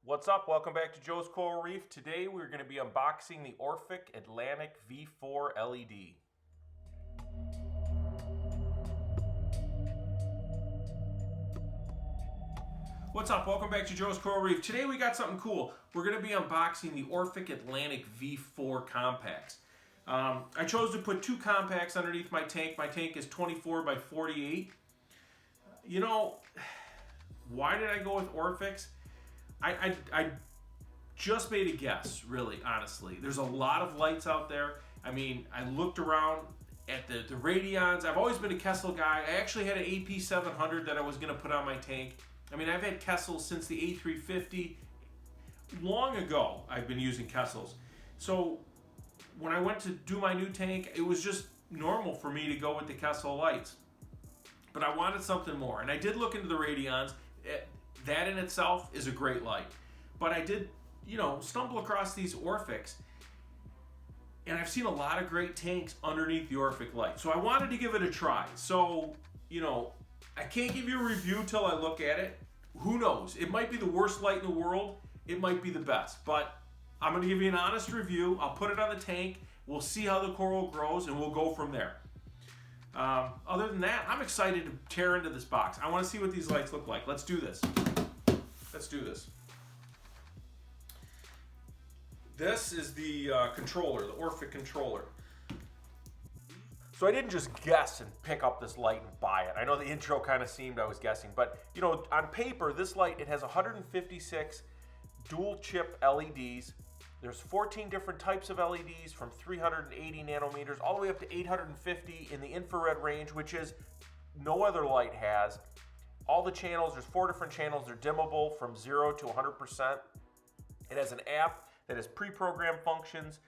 What's up? Welcome back to Joe's Coral Reef. Today we're going to be unboxing the Orphek Atlantic V4 LED. What's up? Welcome back to Joe's Coral Reef. Today we got something cool. We're going to be unboxing the Orphek Atlantic V4 compacts. I chose to put two compacts underneath my tank. My tank is 24 by 48. You know, why did I go with Orpheks? I just made a guess, really, honestly. There's a lot of lights out there. I mean, I looked around at the radions. I've always been a Kessil guy. I actually had an AP700 that I was going to put on my tank. I mean, I've had Kessil since the A350. Long ago, I've been using Kessils. So when I went to do my new tank, it was just normal for me to go with the Kessil lights. But I wanted something more. And I did look into the radions. That in itself is a great light. But I did, stumble across these Orpheks. And I've seen a lot of great tanks underneath the Orphek light. So I wanted to give it a try. So, I can't give you a review till I look at it. Who knows? It might be the worst light in the world. It might be the best. But I'm going to give you an honest review. I'll put it on the tank. We'll see how the coral grows, and we'll go from there. Other than that, I'm excited to tear into this box. I want to see what these lights look like. Let's do this. Let's do this. This is the controller, the Orphek controller. So I didn't just guess and pick up this light and buy it. I know the intro kind of seemed I was guessing, but on paper, this light, it has 156 dual chip LEDs. There's 14 different types of LEDs from 380 nanometers all the way up to 850 in the infrared range, which is no other light has. All the channels, there's 4 different channels. They're dimmable from 0 to 100%. It has an app that has pre-programmed functions.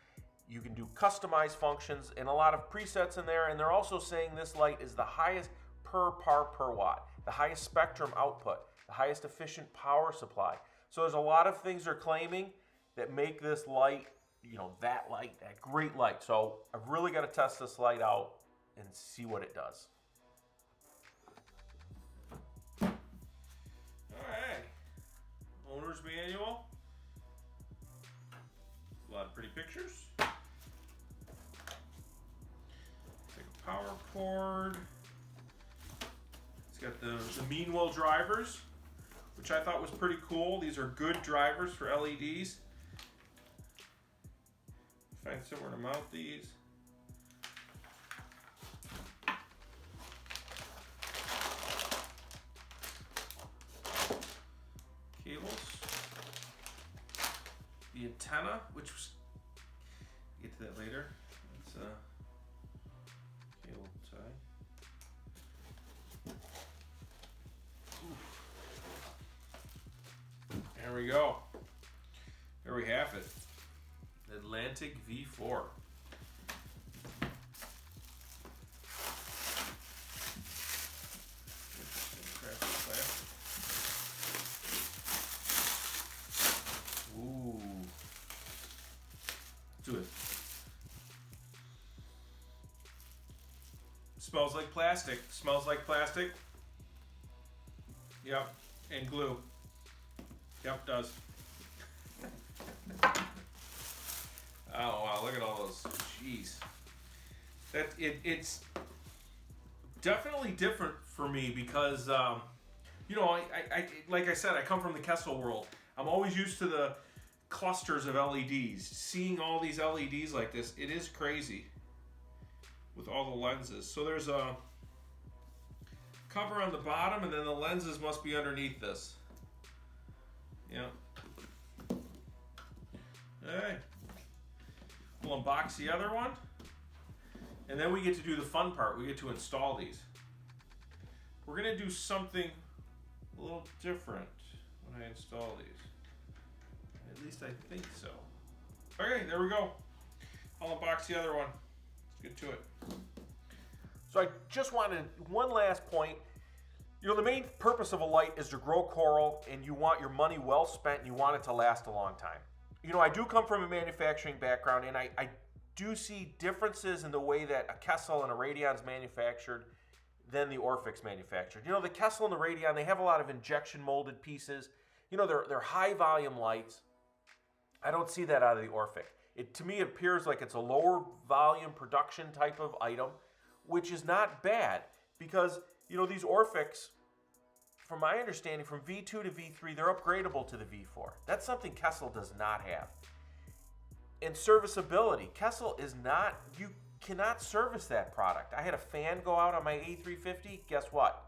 You can do customized functions and a lot of presets in there. And they're also saying this light is the highest per par per watt, the highest spectrum output, the highest efficient power supply. So there's a lot of things they're claiming that make this light, that great light. So I've really got to test this light out and see what it does. All right, owner's manual. A lot of pretty pictures. Take a power cord. It's got the Meanwell drivers, which I thought was pretty cool. These are good drivers for LEDs. Find somewhere to mount these. Cables. The antenna, which was, get to that later. It's a cable tie. There we go. There we have it. Atlantic V4. Ooh. Let's do it. Smells like plastic. Smells like plastic. Yep. And glue. Yep, does. Oh wow, look at all those. Jeez. It's definitely different for me because I like I said, I come from the Kessil world. I'm always used to the clusters of LEDs. Seeing all these LEDs like this, it is crazy with all the lenses. So there's a cover on the bottom and then the lenses must be underneath this. Yeah. Alright. We'll unbox the other one. And then we get to do the fun part. We get to install these. We're going to do something a little different when I install these. At least I think so. Okay, there we go. I'll unbox the other one. Let's get to it. So I just wanted one last point. The main purpose of a light is to grow coral, and you want your money well spent and you want it to last a long time. I do come from a manufacturing background, and I do see differences in the way that a Kessil and a Radion's manufactured than the Orphek's manufactured. The Kessil and the Radion, they have a lot of injection molded pieces. You know, they're high volume lights. I don't see that out of the Orphek. To me, it appears like it's a lower volume production type of item, which is not bad because, you know, these Orpheks, from my understanding, from V2 to V3, they're upgradable to the V4. That's something Kessil does not have. And serviceability, Kessil is not, you cannot service that product. I had a fan go out on my A350. Guess what?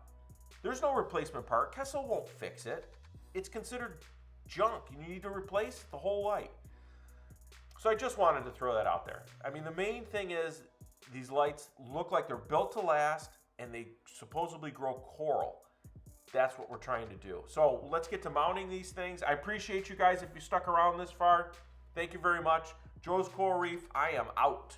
There's no replacement part. Kessil won't fix it. It's considered junk. You need to replace the whole light. So I just wanted to throw that out there. I mean, the main thing is these lights look like they're built to last and they supposedly grow coral. That's what we're trying to do. So let's get to mounting these things. I appreciate you guys if you stuck around this far. Thank you very much. Joe's Coral Reef, I am out.